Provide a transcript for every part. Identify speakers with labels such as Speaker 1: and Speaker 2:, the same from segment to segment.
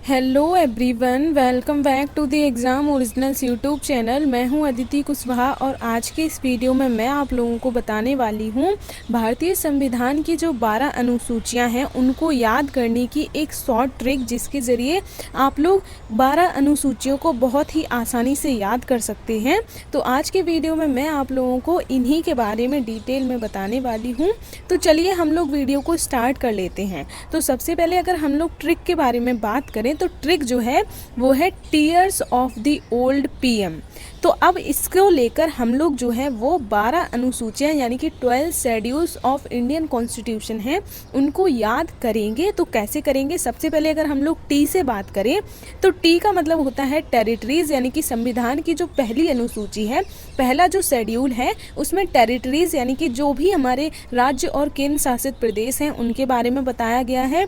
Speaker 1: Hello everyone, welcome back to the exam originals YouTube channel. मैं हूं अदिति कुशवाहा और आज के इस वीडियो में मैं आप लोगों को बताने वाली हूं भारतीय संविधान की जो 12 अनुसूचियां हैं उनको याद करने की एक शॉर्ट ट्रिक, जिसके ज़रिए आप लोग 12 अनुसूचियों को बहुत ही आसानी से याद कर सकते हैं। तो आज के वीडियो में मैं आप लोगों को इन्हीं के बारे में डिटेल में बताने वाली हूँ। तो चलिए हम लोग वीडियो को स्टार्ट कर लेते हैं। तो सबसे पहले अगर हम लोग ट्रिक के बारे में बात करें तो ट्रिक जो है वो है tears of the old PM. तो अब इसको लेकर हम लोग जो है वो 12 अनुसूचियां यानी कि 12 शेड्यूल्स ऑफ इंडियन कॉन्स्टिट्यूशन हैं उनको याद करेंगे। तो कैसे करेंगे? सबसे पहले अगर हम लोग टी से बात करें तो टी का मतलब होता है टेरिटरीज, यानी कि संविधान की जो पहली अनुसूची है, पहला जो शेड्यूल है उसमें टेरिटरीज यानी कि जो भी हमारे राज्य और केंद्र शासित प्रदेश हैं उनके बारे में बताया गया है।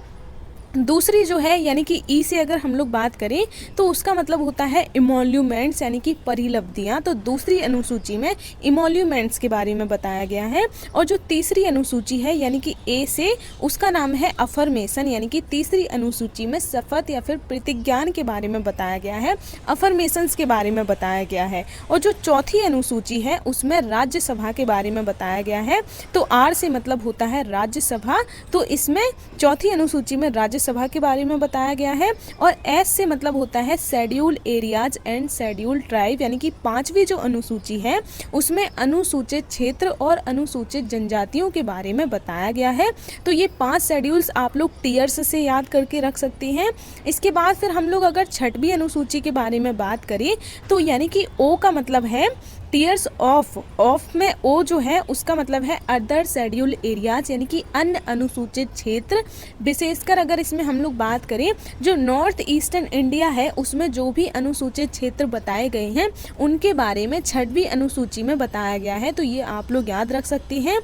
Speaker 1: दूसरी जो है यानी कि ई से अगर हम लोग बात करें तो उसका मतलब होता है इमोल्यूमेंट्स यानी कि परिलब्धियाँ। तो दूसरी अनुसूची में इमोल्यूमेंट्स के बारे में बताया गया है। और जो तीसरी अनुसूची है यानी कि ए से, उसका नाम है अफर्मेशन, यानी कि तीसरी अनुसूची में शपथ या फिर प्रतिज्ञान के बारे में बताया गया है, अफर्मेशंस के बारे में बताया गया है। और जो चौथी अनुसूची है उसमें राज्यसभा के बारे में बताया गया है। तो आर से मतलब होता है राज्यसभा, तो इसमें चौथी अनुसूची में सभा के बारे में बताया गया है। और एस से मतलब होता है schedule areas and schedule tribe, यानी कि पांचवी जो अनुसूची है उसमें अनुसूचित क्षेत्र और अनुसूचित जनजातियों के बारे में बताया गया है। तो ये 5 शेड्यूल्स आप लोग टीयर्स से याद करके रख सकते हैं। इसके बाद फिर हम लोग अगर छठवीं अनुसूची के बारे में बात करें तो यानी कि ओ का मतलब है टीयर्स ऑफ में ओ जो है उसका मतलब है अदर शेड्यूल एरियाज, यानी कि अन्य अनुसूचित क्षेत्र। विशेषकर अगर इसमें हम लोग बात करें जो नॉर्थ ईस्टर्न इंडिया है उसमें जो भी अनुसूचित क्षेत्र बताए गए हैं उनके बारे में छठवीं अनुसूची में बताया गया है। तो ये आप लोग याद रख सकते हैं।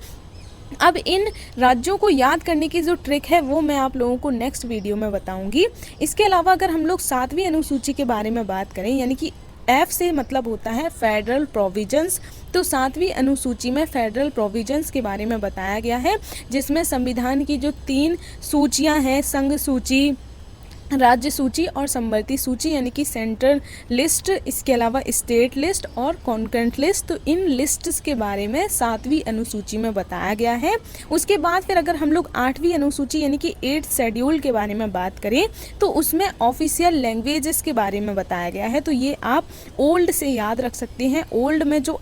Speaker 1: अब इन राज्यों को याद करने की जो ट्रिक है वो मैं आप लोगों को नेक्स्ट वीडियो में बताऊंगी। इसके अलावा अगर हम लोग 7वीं अनुसूची के बारे में बात करें यानी कि एफ से मतलब होता है फेडरल प्रोविजंस। तो 7वीं अनुसूची में फेडरल प्रोविजंस के बारे में बताया गया है, जिसमें संविधान की जो 3 सूचियां हैं, संघ सूची, राज्य सूची और समवर्ती सूची यानी कि सेंट्रल लिस्ट, इसके अलावा स्टेट लिस्ट और कॉन्करेंट लिस्ट, तो इन लिस्ट्स के बारे में 7वीं अनुसूची में बताया गया है। उसके बाद फिर अगर हम लोग 8वीं अनुसूची यानी कि 8th शेड्यूल के बारे में बात करें तो उसमें ऑफिशियल लैंग्वेजेस के बारे में बताया गया है। तो ये आप ओल्ड से याद रख सकते हैं। ओल्ड में जो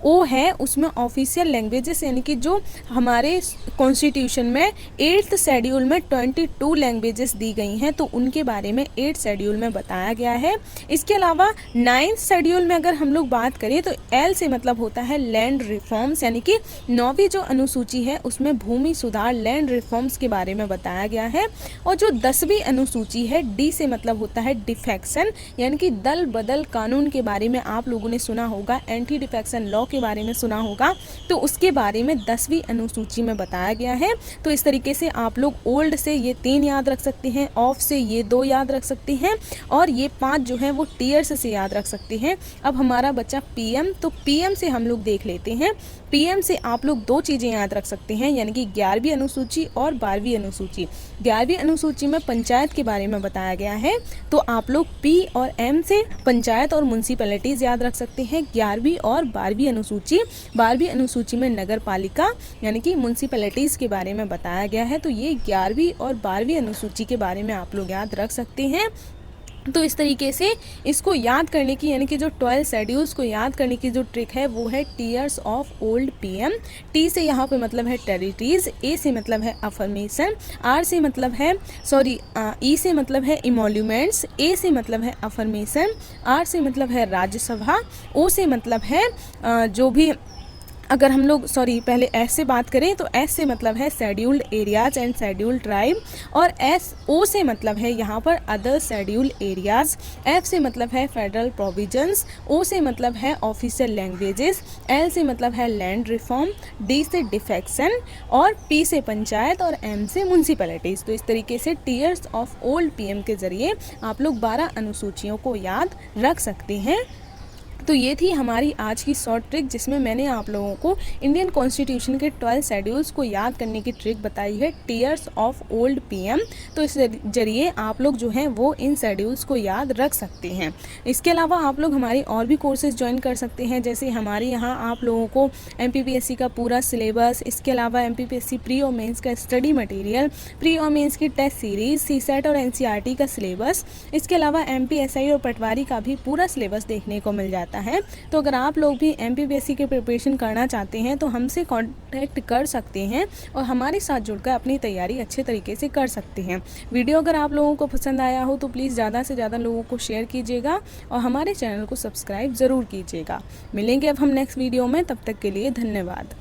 Speaker 1: ओ है उसमें ऑफिशियल लैंग्वेजेस यानी कि जो हमारे कॉन्स्टिट्यूशन में 8th शेड्यूल में 22 लैंग्वेजेस दी गई हैं तो उनके बारे में 8th शेड्यूल में बताया गया है। इसके अलावा 9th शेड्यूल में अगर हम लोग बात करें तो एल से मतलब होता है लैंड रिफॉर्म्स, यानी कि 9वीं जो अनुसूची है उसमें भूमि सुधार, लैंड रिफॉर्म्स के बारे में बताया गया है। और जो 10वीं अनुसूची है डी से मतलब होता है डिफेक्शन, यानी कि दल बदल कानून के बारे में आप लोगों ने सुना होगा, एंटी डिफेक्शन लॉ के बारे में सुना होगा, तो उसके बारे में 10वीं अनुसूची में बताया गया है। तो इस तरीके से आप लोग ओल्ड से ये 3 याद रख सकते हैं, ऑफ से ये 2 याद रख सकते हैं और ये 5 जो है वो टीयर्स से याद रख सकते हैं। अब हमारा बचा पीएम, तो पीएम से हम लोग देख लेते हैं। पीएम से आप लोग 2 चीज़ें याद रख सकते हैं, यानी कि 11वीं अनुसूची और 12वीं अनुसूची। 11वीं अनुसूची में पंचायत के बारे में बताया गया है, तो आप लोग पी और एम से पंचायत और म्यूनसिपैलिटीज़ याद रख सकते हैं। 11वीं और 12वीं अनुसूची, 12वीं अनुसूची में नगर पालिका यानी कि म्यूनसिपैलिटीज़ के बारे में बताया गया है। तो ये 11वीं और 12वीं अनुसूची के बारे में आप लोग याद रख सकते हैं। तो इस तरीके से इसको याद करने की यानी कि जो 12 शेड्यूल्स को याद करने की जो ट्रिक है वो है tears of old PM. T से यहाँ पे मतलब है टेरिटरीज, ए से मतलब है अफर्मेशन, आर से मतलब है ई से मतलब है इमोल्यूमेंट्स, ए से मतलब है अफर्मेशन, आर से मतलब है राज्यसभा, ओ से मतलब है जो भी अगर हम लोग पहले एस से बात करें तो एस से मतलब है scheduled areas and scheduled tribe, और एस ओ से मतलब है यहाँ पर अदर शेड्यूल्ड एरियाज, एफ से मतलब है फेडरल प्रोविजंस, ओ से मतलब है ऑफिशियल लैंग्वेजेस, एल से मतलब है लैंड रिफॉर्म, डी से डिफेक्शन और पी से पंचायत और एम से म्यूनसिपैलिटीज़। तो इस तरीके से टीयर्स ऑफ ओल्ड पीएम के जरिए आप लोग 12 अनुसूचियों को याद रख सकते हैं। तो ये थी हमारी आज की शॉर्ट ट्रिक, जिसमें मैंने आप लोगों को इंडियन कॉन्स्टिट्यूशन के 12 शेड्यूल्स को याद करने की ट्रिक बताई है, टीयर्स ऑफ ओल्ड पीएम। तो इस जरिए आप लोग जो हैं वो इन शेड्यूल्स को याद रख सकते हैं। इसके अलावा आप लोग हमारी और भी कोर्सेज ज्वाइन कर सकते हैं, जैसे हमारे यहाँ आप लोगों को एमपीपीएससी का पूरा सिलेबस, इसके अलावा एमपीपीएससी प्री और मेंस का स्टडी मटेरियल, प्री और मेंस की टेस्ट सीरीज, सीसेट और एनसीईआरटी का सिलेबस, इसके अलावा एमपीएसआई और पटवारी का भी पूरा सिलेबस देखने को मिल जाता है। तो अगर आप लोग भी एमपीपीएससी की प्रिपरेशन करना चाहते हैं तो हमसे कांटेक्ट कर सकते हैं और हमारे साथ जुड़कर अपनी तैयारी अच्छे तरीके से कर सकते हैं। वीडियो अगर आप लोगों को पसंद आया हो तो प्लीज़ ज़्यादा से ज़्यादा लोगों को शेयर कीजिएगा और हमारे चैनल को सब्सक्राइब ज़रूर कीजिएगा। मिलेंगे अब हम नेक्स्ट वीडियो में, तब तक के लिए धन्यवाद।